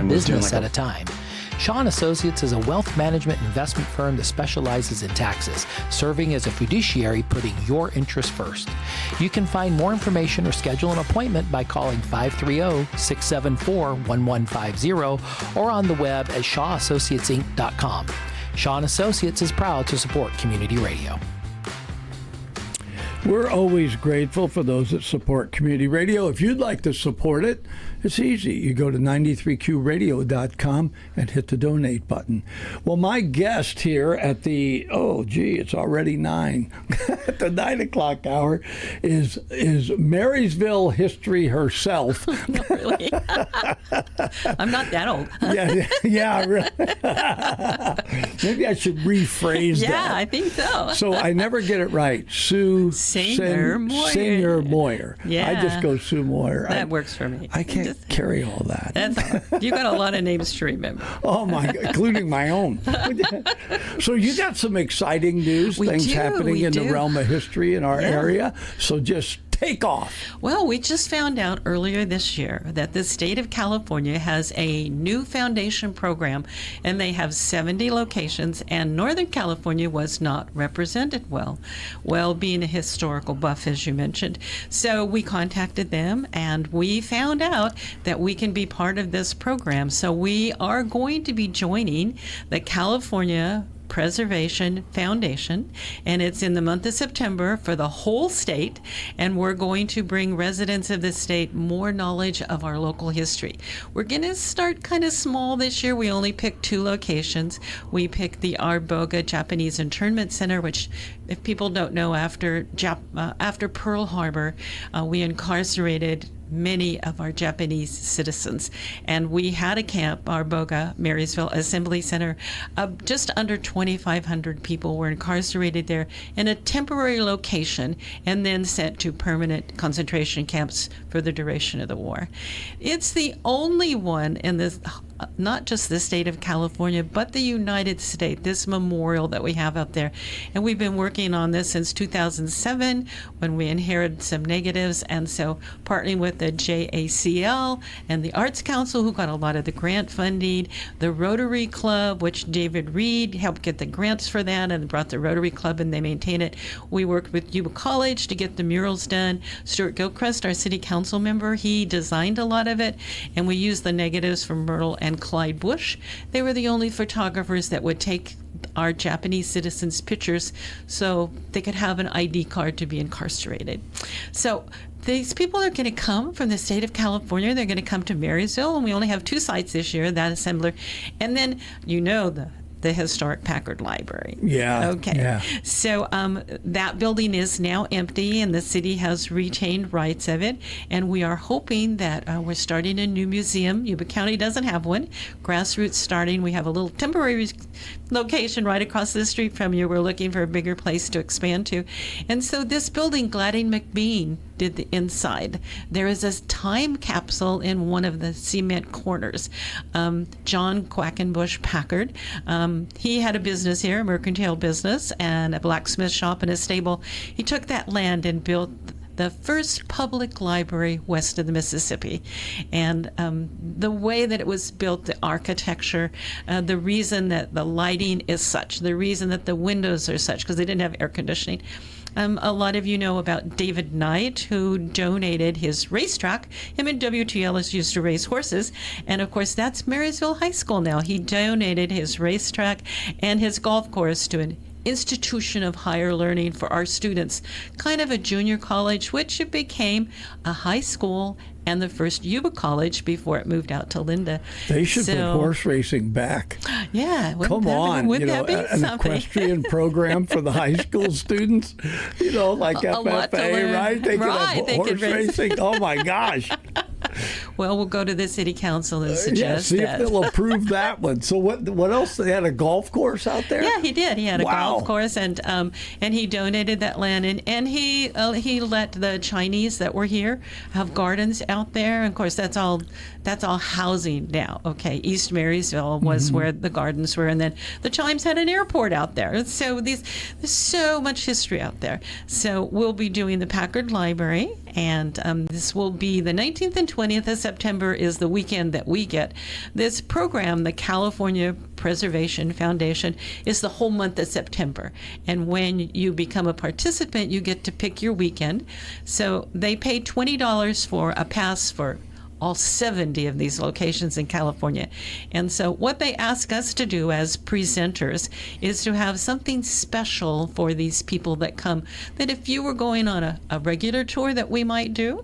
one business at a time. Shaw & Associates is a wealth management investment firm that specializes in taxes, serving as a fiduciary, putting your interests first. You can find more information or schedule an appointment by calling 530-674-1150 or on the web at shawassociatesinc.com. Shaw & Associates is proud to support community radio. We're always grateful for those that support community radio. If you'd like to support it, it's easy. You go to 93qradio.com and hit the donate button. Well, my guest here at the, it's already 9, at the 9 o'clock hour is Marysville History herself. Not really. I'm not that old. yeah, really. Maybe I should rephrase that. Yeah, I think so. So I never get it right. Sue Moyer. Yeah. I just go Sue Moyer. That works for me. I can't carry all that. You got a lot of names to remember. Oh my, including my own. So you got some exciting news, things happening in the realm of history in our area. So just take off. Well, we just found out earlier this year that the state of California has a new foundation program, and they have 70 locations, and Northern California was not represented well. Well, being a historical buff, as you mentioned. So we contacted them, and we found out that we can be part of this program. So we are going to be joining the California Preservation Foundation, and it's in the month of September for the whole state, and we're going to bring residents of the state more knowledge of our local history. We're going to start kind of small this year. We only picked 2 locations. We picked the Arboga Japanese Internment Center, which, if people don't know, after Pearl Harbor, we incarcerated many of our Japanese citizens, and we had a camp, Arboga Marysville Assembly Center. Just under 2,500 people were incarcerated there in a temporary location and then sent to permanent concentration camps for the duration of the war. It's the only one in this, not just the state of California, but the United States, this memorial that we have up there. And we've been working on this since 2007 when we inherited some negatives, and so partnering with the JACL and the Arts Council, who got a lot of the grant funding, the Rotary Club, which David Reed helped get the grants for that and brought the Rotary Club, and they maintain it. We worked with Yuba College to get the murals done. Stuart Gilchrist, our city council member, he designed a lot of it, and we used the negatives from Myrtle and Clyde Bush. They were the only photographers that would take our Japanese citizens' pictures so they could have an ID card to be incarcerated. So these people are going to come from the state of California. They're going to come to Marysville, and we only have 2 sites this year, that assembler. And then, the historic Packard Library. Yeah. Okay. Yeah. So that building is now empty, and the city has retained rights of it. And we are hoping that we're starting a new museum. Yuba County doesn't have one. Grassroots starting. We have a little temporary location right across the street from you. We're looking for a bigger place to expand to. And so this building, Gladding McBean did the inside. There is a time capsule in one of the cement corners. John Quackenbush Packard, he had a business here, a mercantile business, and a blacksmith shop and a stable. He took that land and built the first public library west of the Mississippi. And the way that it was built, the architecture, the reason that the lighting is such, the reason that the windows are such, because they didn't have air conditioning. A lot of you know about David Knight, who donated his racetrack. Him and W.T. Ellis used to race horses. And, of course, that's Marysville High School now. He donated his racetrack and his golf course to an institution of higher learning for our students, kind of a junior college, which it became a high school and the first Yuba College before it moved out to Linda. They should put horse racing back. Yeah. Come on. Wouldn't that be an something? equestrian program for the high school students, like FFA, right? They could have horse racing. Oh, my gosh. Well, we'll go to the city council and suggest see that. if they'll approve that one. So what else? They had a golf course out there? Yeah, he did. He had a golf course, and he donated that land, and he let the Chinese that were here have gardens out there. And of course, that's all housing now. Okay, East Marysville was where the gardens were, and then the Chimes had an airport out there. So there's so much history out there. So we'll be doing the Packard Library, And this will be the 19th and 20th of September is the weekend that we get. This program, the California Preservation Foundation, is the whole month of September. And when you become a participant, you get to pick your weekend. So they pay $20 for a pass for all 70 of these locations in California. And so what they ask us to do as presenters is to have something special for these people that come, that if you were going on a regular tour that we might do,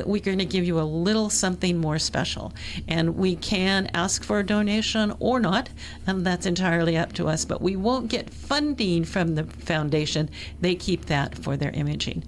we're going to give you a little something more special. And we can ask for a donation or not, and that's entirely up to us, but we won't get funding from the foundation. They keep that for their imaging.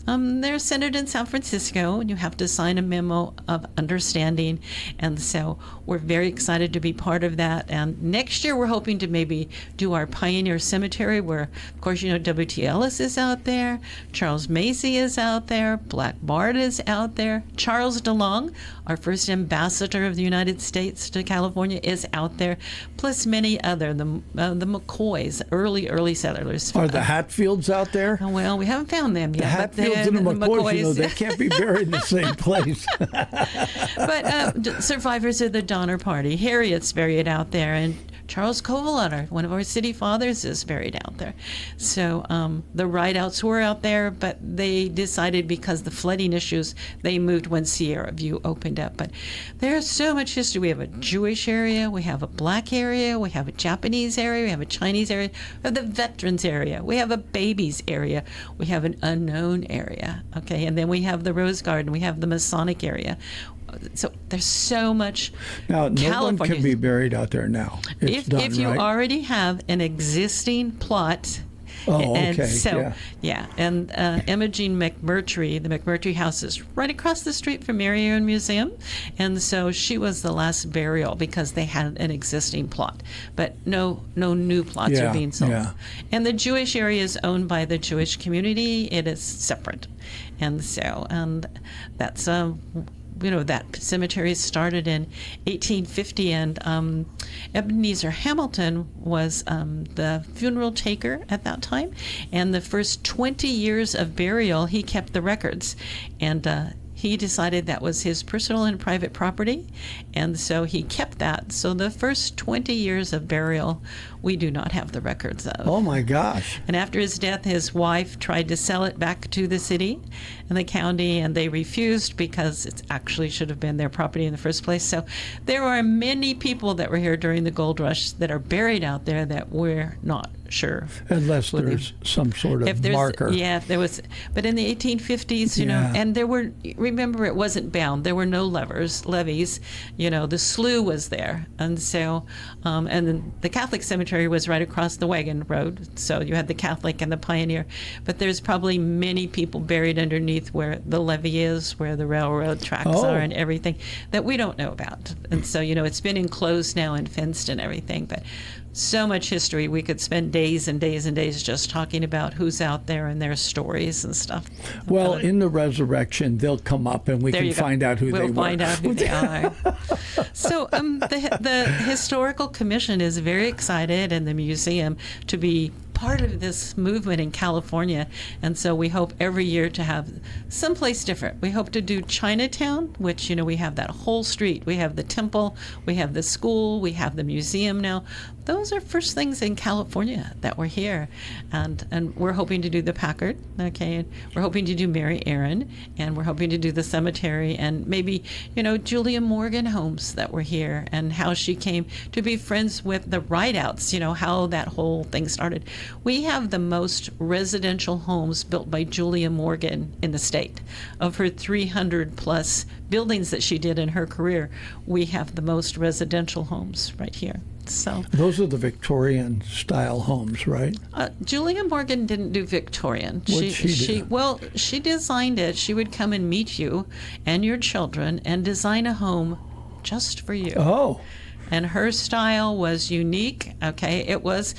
They're centered in San Francisco, and you have to sign a memo of understanding. And so we're very excited to be part of that. And next year, we're hoping to maybe do our Pioneer Cemetery, where, of course, W.T. Ellis is out there, Charles Macy is out there, Black Bart is out there, Charles DeLong, our first ambassador of the United States to California, is out there, plus many other, the McCoys, early settlers. Are the Hatfields out there? Well, we haven't found them yet. The Hatfields and the McCoys, they can't be buried in the same place. But survivors of the Donner Party. Harriet's buried out there, and Charles Kovalater, one of our city fathers, is buried out there. So the Rideouts were out there, but they decided because the flooding issues, they moved when Sierra View opened up. But there's so much history. We have a Jewish area, we have a Black area, we have a Japanese area, we have a Chinese area, we have the Veterans area, we have a Babies area, we have an Unknown area, okay? And then we have the Rose Garden, we have the Masonic area. So there's so much. Now, no California. one can be buried out there now. It's done, if you right? already have an existing plot. Oh, and okay. So, yeah. And Imogene McMurtry, the McMurtry house is right across the street from Mary Aaron Museum. And so she was the last burial because they had an existing plot. But no new plots are being sold. Yeah. And the Jewish area is owned by the Jewish community. It is separate. And so, and that's that cemetery started in 1850, and Ebenezer Hamilton was the funeral taker at that time. And the first 20 years of burial, he kept the records. And he decided that was his personal and private property, and so he kept that. So the first 20 years of burial, we do not have the records of. Oh, my gosh. And after his death, his wife tried to sell it back to the city and the county, and they refused because it actually should have been their property in the first place. So there are many people that were here during the gold rush that are buried out there that we're not sure. Unless there's some sort of marker. Yeah, if there was. But in the 1850s, and there were, remember, it wasn't bound. There were no levees. The slough was there. And so, and then the Catholic cemetery was right across the wagon road. So you had the Catholic and the Pioneer. But there's probably many people buried underneath where the levee is, where the railroad tracks are and everything that we don't know about. And so, it's been enclosed now and fenced and everything. But so much history. We could spend days and days and days just talking about who's out there and their stories and stuff. Well, in the resurrection, they'll come up and we can find out who they were. We'll find out who they are. So the Historical Commission is very excited, and the museum, to be part of this movement in California. And so we hope every year to have someplace different. We hope to do Chinatown, which, we have that whole street. We have the temple, we have the school, we have the museum now. Those are first things in California that were here. And we're hoping to do the Packard, okay? And we're hoping to do Mary Aaron, and we're hoping to do the cemetery, and maybe, Julia Morgan homes that were here, and how she came to be friends with the Rideouts, how that whole thing started. We have the most residential homes built by Julia Morgan in the state. Of her 300 plus buildings that she did in her career, we have the most residential homes right here. So those are the Victorian style homes, right? Julia Morgan didn't do Victorian. What'd she do? Well, she designed it. She would come and meet you and your children and design a home just for you. Oh. And her style was unique, okay? It was,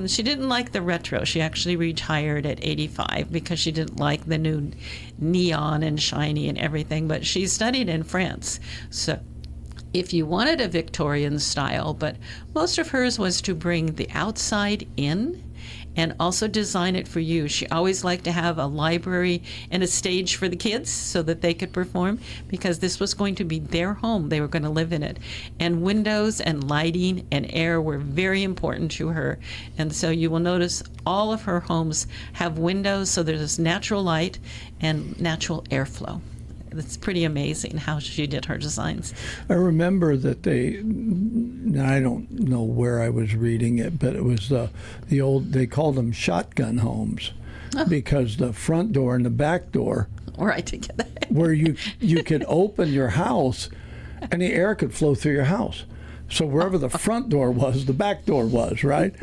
she didn't like the retro. She actually retired at 85 because she didn't like the new neon and shiny and everything, but she studied in France. So if you wanted a Victorian style, but most of hers was to bring the outside in and also design it for you. She always liked to have a library and a stage for the kids so that they could perform, because this was going to be their home. They were going to live in it. And windows and lighting and air were very important to her. And so you will notice all of her homes have windows, so there's natural light and natural airflow. It's pretty amazing how she did her designs. I remember that I don't know where I was reading it, but it was the old, they called them shotgun homes, because the front door and the back door, Right, together. where you could open your house and the air could flow through your house. So wherever the front door was, the back door was, right?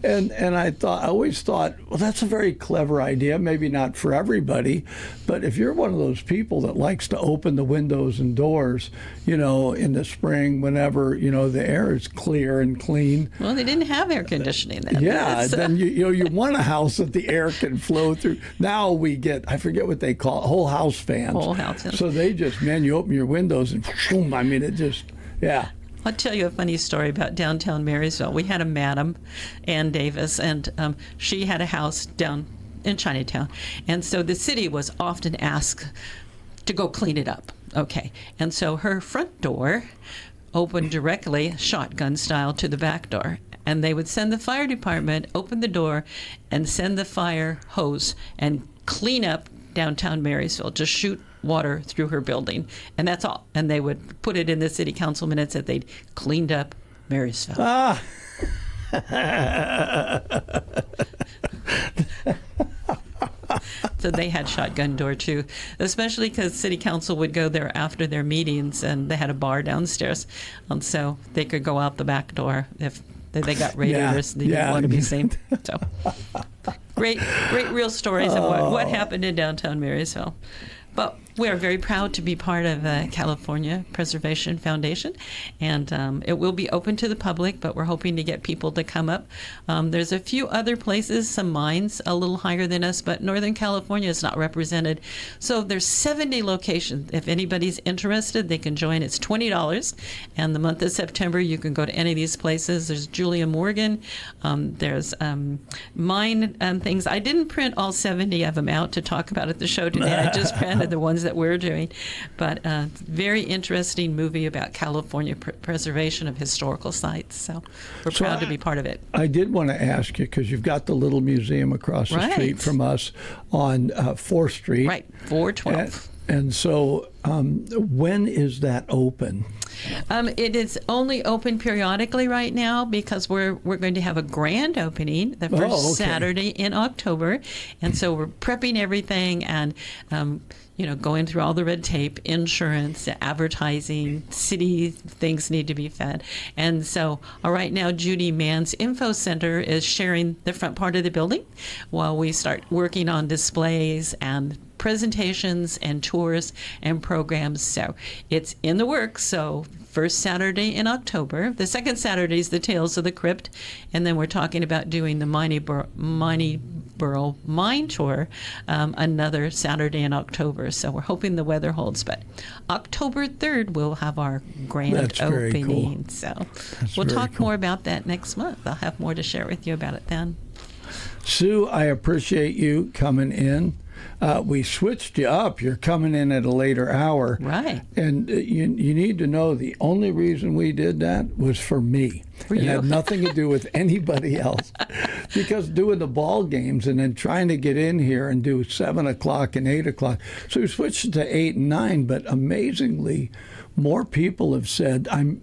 And I always thought, well, that's a very clever idea. Maybe not for everybody, but if you're one of those people that likes to open the windows and doors, in the spring, whenever, the air is clear and clean. Well, they didn't have air conditioning then. Yeah, then you want a house that the air can flow through. Now we get, I forget what they call it, whole house fans. Whole house fans. So they just, you open your windows and boom, it just, yeah. I'll tell you a funny story about downtown Marysville. We had a Madam Ann Davis, and she had a house down in Chinatown. And so the city was often asked to go clean it up. Okay. And so her front door opened directly, shotgun style, to the back door. And they would send the fire department, open the door, and send the fire hose and clean up downtown Marysville, just shoot water through her building, and that's all. And they would put it in the city council minutes that they'd cleaned up Marysville. So they had shotgun door too, especially because city council would go there after their meetings, and they had a bar downstairs, and so they could go out the back door if they got raiders. They didn't want to be seen. So great real stories of what happened in downtown Marysville. But we are very proud to be part of the California Preservation Foundation, and it will be open to the public, but we're hoping to get people to come up. There's a few other places, some mines a little higher than us, but Northern California is not represented. So there's 70 locations. If anybody's interested, they can join. It's $20, and the month of September, you can go to any of these places. There's Julia Morgan. There's mine things. I didn't print all 70 of them out to talk about at the show today. I just printed the ones that we're doing, but very interesting movie about California preservation of historical sites. So we're proud to be part of it. I did want to ask you, because you've got the little museum across the street from us on 4th Street. Right, 412. And so when is that open? It is only open periodically right now, because we're going to have a grand opening the first Saturday in October, and so we're prepping everything and going through all the red tape, insurance, advertising, city things need to be fed. And so right now, Judy Mann's Info Center is sharing the front part of the building while we start working on displays and presentations and tours and programs. So it's in the works. So first Saturday in October. The second Saturday is the Tales of the Crypt. And then we're talking about doing the Mineborough Mine Tour another Saturday in October. So we're hoping the weather holds. But October 3rd, we'll have our grand opening. Cool. So we'll talk more about that next month. I'll have more to share with you about it then. Sue, I appreciate you coming in. We switched you up. You're coming in at a later hour. Right. And you need to know the only reason we did that was for me. It had nothing to do with anybody else. Because doing the ball games and then trying to get in here and do 7 o'clock and 8 o'clock. So we switched to 8 and 9, but amazingly, more people have said, I'm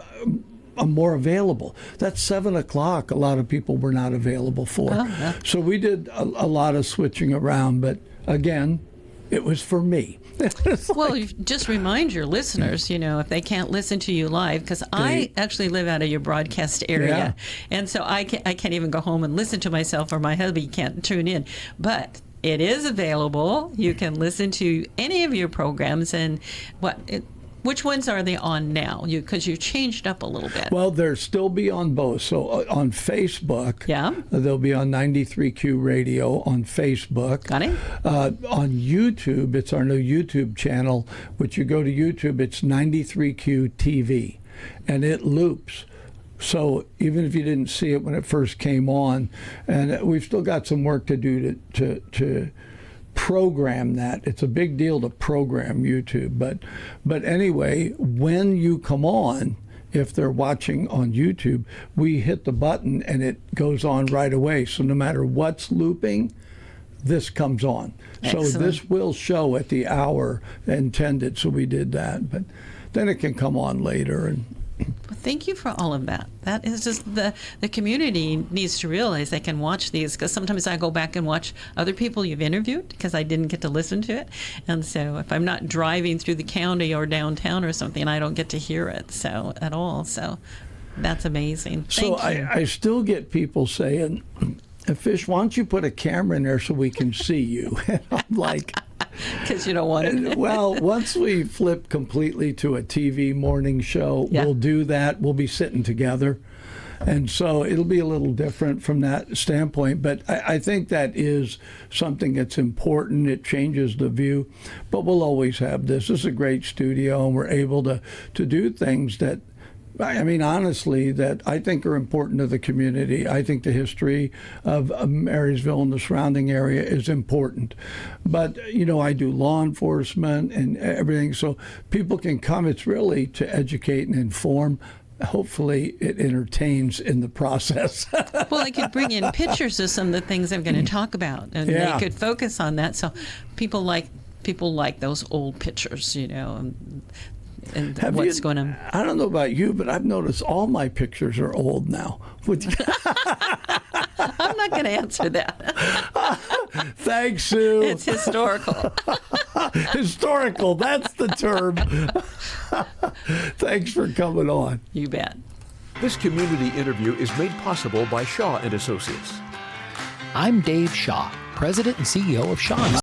more available. That 7 o'clock, a lot of people were not available for. So we did a lot of switching around, but again, it was for me. Well, just remind your listeners, if they can't listen to you live, because I actually live out of your broadcast area, and so I can't even go home and listen to myself, or my hubby can't tune in. But it is available. You can listen to any of your programs, and which ones are they on now? Because you changed up a little bit. Well, they'll still be on both. So on Facebook, they'll be on 93Q Radio on Facebook. Got it. On YouTube, it's our new YouTube channel, which you go to YouTube, it's 93Q TV, and it loops So even if you didn't see it when it first came on, and we've still got some work to do to program that. It's a big deal to program YouTube. But anyway, when you come on, if they're watching on YouTube, we hit the button and it goes on right away. So no matter what's looping, this comes on. Excellent. So this will show at the hour intended. So we did that. But then it can come on later. And Well, thank you for all of that. That is just the community needs to realize they can watch these, because sometimes I go back and watch other people you've interviewed because I didn't get to listen to it. And so if I'm not driving through the county or downtown or something, I don't get to hear it at all. So that's amazing. so Thank you. I still get people saying, Fish, why don't you put a camera in there so we can see you? And I'm like, Because you don't want it. well, once we flip completely to a TV morning show, Yeah. we'll do that. We'll be sitting together. And so it'll be a little different from that standpoint. But I think that is something that's important. It changes the view. But we'll always have this. This is a great studio, and we're able to do things that, I mean, honestly, that I think are important to the community. I think the history of Marysville and the surrounding area is important. But, you know, I do law enforcement and everything, so people can come. It's really to educate and inform. Hopefully it entertains in the process. Well, I could bring in pictures of some of the things I'm going to talk about, and Yeah. they could focus on that. So people like those old pictures, you know, and Have what's you- going on. I don't know about you, but I've noticed all my pictures are old now. I'm not going to answer that. Thanks, Sue. It's historical. Historical, that's the term. Thanks for coming on. You bet. This community interview is made possible by Shaw and Associates. I'm Dave Shaw, President and CEO of Shaw